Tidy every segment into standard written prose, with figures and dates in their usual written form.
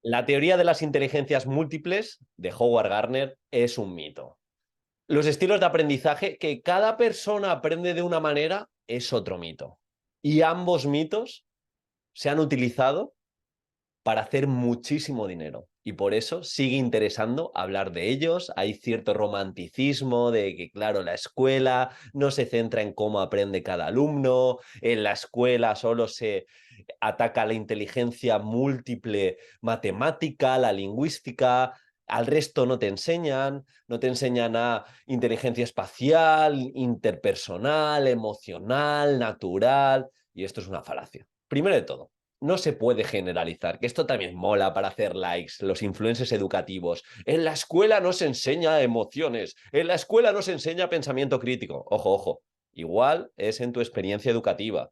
La teoría de las inteligencias múltiples de Howard Gardner es un mito. Los estilos de aprendizaje, que cada persona aprende de una manera, es otro mito. Y ambos mitos se han utilizado para hacer muchísimo dinero. Y por eso sigue interesando hablar de ellos. Hay cierto romanticismo de que, claro, la escuela no se centra en cómo aprende cada alumno, en la escuela solo se ataca la inteligencia múltiple matemática, la lingüística, al resto no te enseñan a inteligencia espacial, interpersonal, emocional, natural, y esto es una falacia. Primero de todo, no se puede generalizar, que esto también mola para hacer likes, los influencers educativos. En la escuela no se enseña emociones, en la escuela no se enseña pensamiento crítico. Ojo, ojo, igual es en tu experiencia educativa,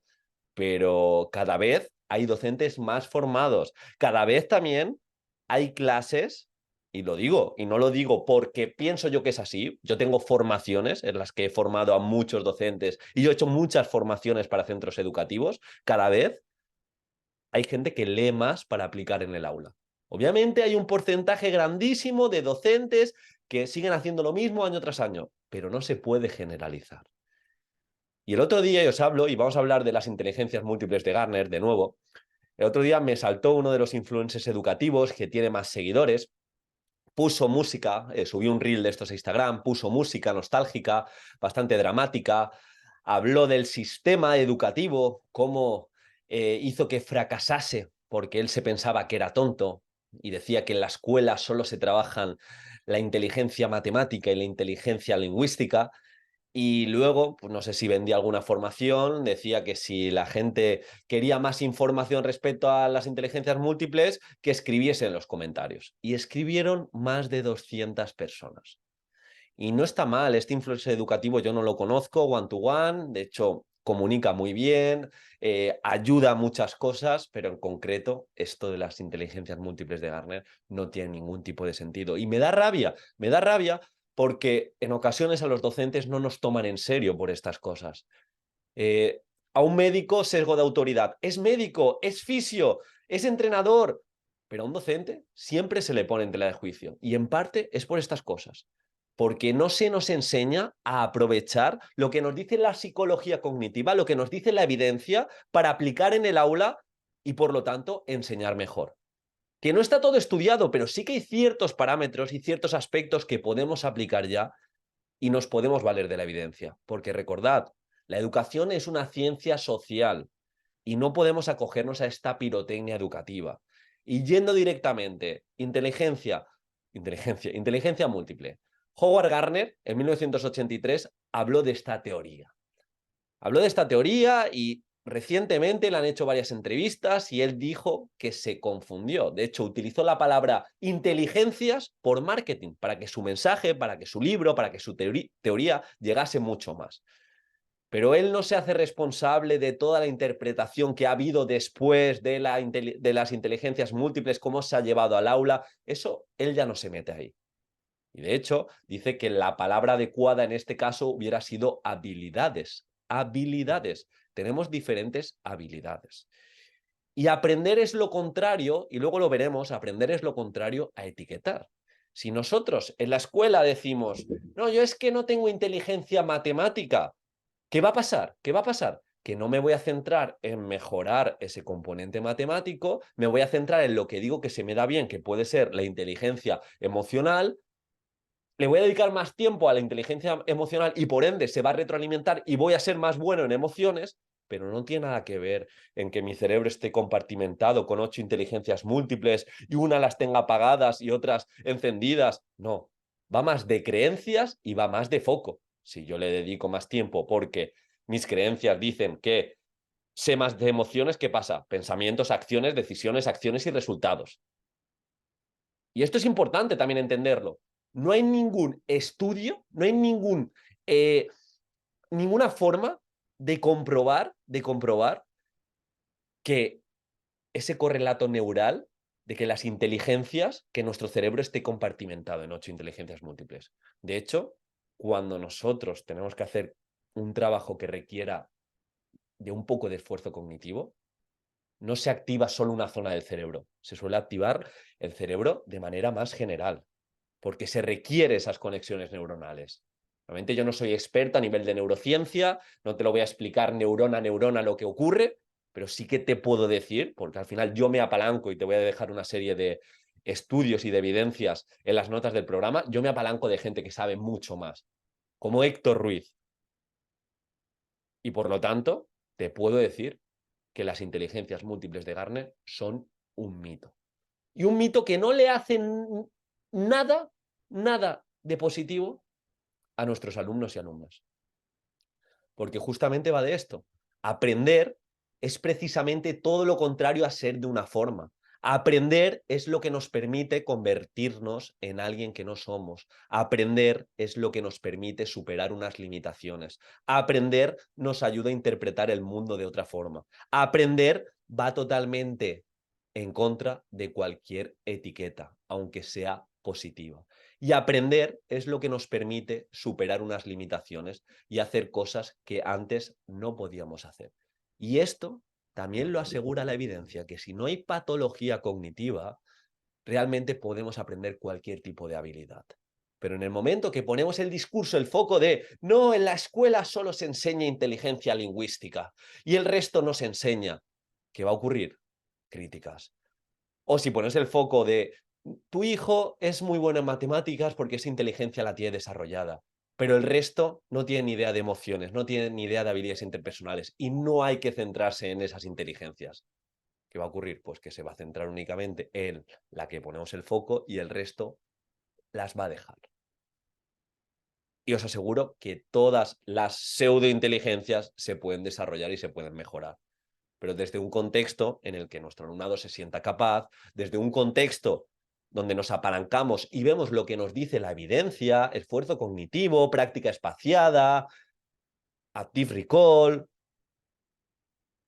pero cada vez hay docentes más formados, cada vez también hay clases, y lo digo, y no lo digo porque pienso yo que es así, yo tengo formaciones en las que he formado a muchos docentes y yo he hecho muchas formaciones para centros educativos, cada vez hay gente que lee más para aplicar en el aula. Obviamente hay un porcentaje grandísimo de docentes que siguen haciendo lo mismo año tras año, pero no se puede generalizar. Y el otro día os hablo, y vamos a hablar de las inteligencias múltiples de Gartner de nuevo, el otro día me saltó uno de los influencers educativos que tiene más seguidores, puso música, subió un reel de estos a Instagram, puso música nostálgica, bastante dramática, habló del sistema educativo, cómo hizo que fracasase porque él se pensaba que era tonto y decía que en la escuela solo se trabajan la inteligencia matemática y la inteligencia lingüística. Y luego, pues no sé si vendía alguna formación, decía que si la gente quería más información respecto a las inteligencias múltiples, que escribiese en los comentarios. Y escribieron más de 200 personas. Y no está mal, este influencer educativo yo no lo conozco, one to one, de hecho comunica muy bien, ayuda a muchas cosas, pero en concreto esto de las inteligencias múltiples de Gartner no tiene ningún tipo de sentido. Y me da rabia porque en ocasiones a los docentes no nos toman en serio por estas cosas. Eh, a un médico, sesgo de autoridad. Es médico, es fisio, es entrenador, pero a un docente siempre se le pone en tela de juicio. Y en parte es por estas cosas. Porque no se nos enseña a aprovechar lo que nos dice la psicología cognitiva, lo que nos dice la evidencia, para aplicar en el aula y, por lo tanto, enseñar mejor. Que no está todo estudiado, pero sí que hay ciertos parámetros y ciertos aspectos que podemos aplicar ya y nos podemos valer de la evidencia. Porque recordad, la educación es una ciencia social y no podemos acogernos a esta pirotecnia educativa. Y yendo directamente, inteligencia múltiple. Howard Gardner, en 1983, habló de esta teoría. Habló de esta teoría y recientemente le han hecho varias entrevistas y él dijo que se confundió. De hecho, utilizó la palabra inteligencias por marketing, para que su mensaje, para que su libro, para que su teoría llegase mucho más. Pero él no se hace responsable de toda la interpretación que ha habido después de las inteligencias múltiples, cómo se ha llevado al aula. Eso él ya no se mete ahí. Y de hecho, dice que la palabra adecuada en este caso hubiera sido habilidades. Habilidades. Tenemos diferentes habilidades. Y aprender es lo contrario, y luego lo veremos, aprender es lo contrario a etiquetar. Si nosotros en la escuela decimos, no, yo es que no tengo inteligencia matemática, ¿qué va a pasar? ¿Qué va a pasar? Que no me voy a centrar en mejorar ese componente matemático, me voy a centrar en lo que digo que se me da bien, que puede ser la inteligencia emocional, le voy a dedicar más tiempo a la inteligencia emocional y por ende se va a retroalimentar y voy a ser más bueno en emociones, pero no tiene nada que ver en que mi cerebro esté compartimentado con 8 inteligencias múltiples y una las tenga apagadas y otras encendidas. No, va más de creencias y va más de foco. Si yo le dedico más tiempo porque mis creencias dicen que sé más de emociones, ¿qué pasa? Pensamientos, acciones y resultados. Y esto es importante también entenderlo. No hay ningún estudio, no hay ninguna forma de comprobar que ese correlato neural de que las inteligencias, que nuestro cerebro esté compartimentado en 8 inteligencias múltiples. De hecho, cuando nosotros tenemos que hacer un trabajo que requiera de un poco de esfuerzo cognitivo, no se activa solo una zona del cerebro, se suele activar el cerebro de manera más general, porque se requiere esas conexiones neuronales. Realmente yo no soy experta a nivel de neurociencia, no te lo voy a explicar neurona a neurona lo que ocurre, pero sí que te puedo decir, porque al final yo me apalanco y te voy a dejar una serie de estudios y de evidencias en las notas del programa, yo me apalanco de gente que sabe mucho más, como Héctor Ruiz. Y por lo tanto, te puedo decir que las inteligencias múltiples de Garner son un mito. Y un mito que no le hace nada, nada de positivo a nuestros alumnos y alumnas. Porque justamente va de esto. Aprender es precisamente todo lo contrario a ser de una forma. Aprender es lo que nos permite convertirnos en alguien que no somos. Aprender es lo que nos permite superar unas limitaciones. Aprender nos ayuda a interpretar el mundo de otra forma. Aprender va totalmente en contra de cualquier etiqueta, aunque sea positiva. Y aprender es lo que nos permite superar unas limitaciones y hacer cosas que antes no podíamos hacer. Y esto también lo asegura la evidencia, que si no hay patología cognitiva, realmente podemos aprender cualquier tipo de habilidad. Pero en el momento que ponemos el discurso, el foco de no, en la escuela solo se enseña inteligencia lingüística y el resto no se enseña, ¿qué va a ocurrir? Críticas. O si pones el foco de tu hijo es muy bueno en matemáticas porque esa inteligencia la tiene desarrollada, pero el resto no tiene ni idea de emociones, no tiene ni idea de habilidades interpersonales y no hay que centrarse en esas inteligencias. ¿Qué va a ocurrir? Pues que se va a centrar únicamente en la que ponemos el foco y el resto las va a dejar. Y os aseguro que todas las pseudointeligencias se pueden desarrollar y se pueden mejorar, pero desde un contexto en el que nuestro alumnado se sienta capaz, desde un contexto donde nos apalancamos y vemos lo que nos dice la evidencia, esfuerzo cognitivo, práctica espaciada, active recall,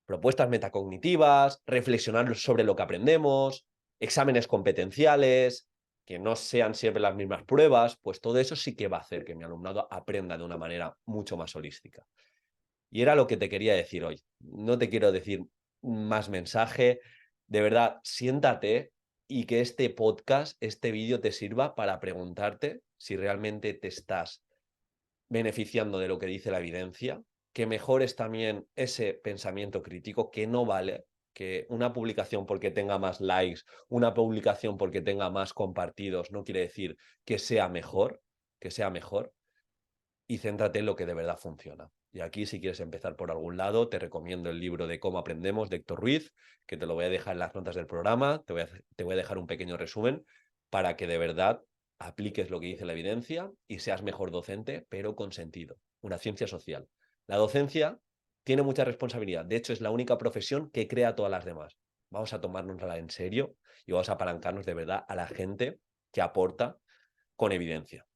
propuestas metacognitivas, reflexionar sobre lo que aprendemos, exámenes competenciales, que no sean siempre las mismas pruebas, pues todo eso sí que va a hacer que mi alumnado aprenda de una manera mucho más holística. Y era lo que te quería decir hoy. No te quiero decir más mensaje. De verdad, siéntate y que este podcast, este vídeo te sirva para preguntarte si realmente te estás beneficiando de lo que dice la evidencia, que mejores también ese pensamiento crítico, que no vale que una publicación porque tenga más likes, una publicación porque tenga más compartidos, no quiere decir que sea mejor, y céntrate en lo que de verdad funciona. Y aquí, si quieres empezar por algún lado, te recomiendo el libro de Cómo aprendemos de Héctor Ruiz, que te lo voy a dejar en las notas del programa, te voy a dejar un pequeño resumen para que de verdad apliques lo que dice la evidencia y seas mejor docente, pero con sentido. Una ciencia social. La docencia tiene mucha responsabilidad. De hecho, es la única profesión que crea todas las demás. Vamos a tomárnosla en serio y vamos a apalancarnos de verdad a la gente que aporta con evidencia.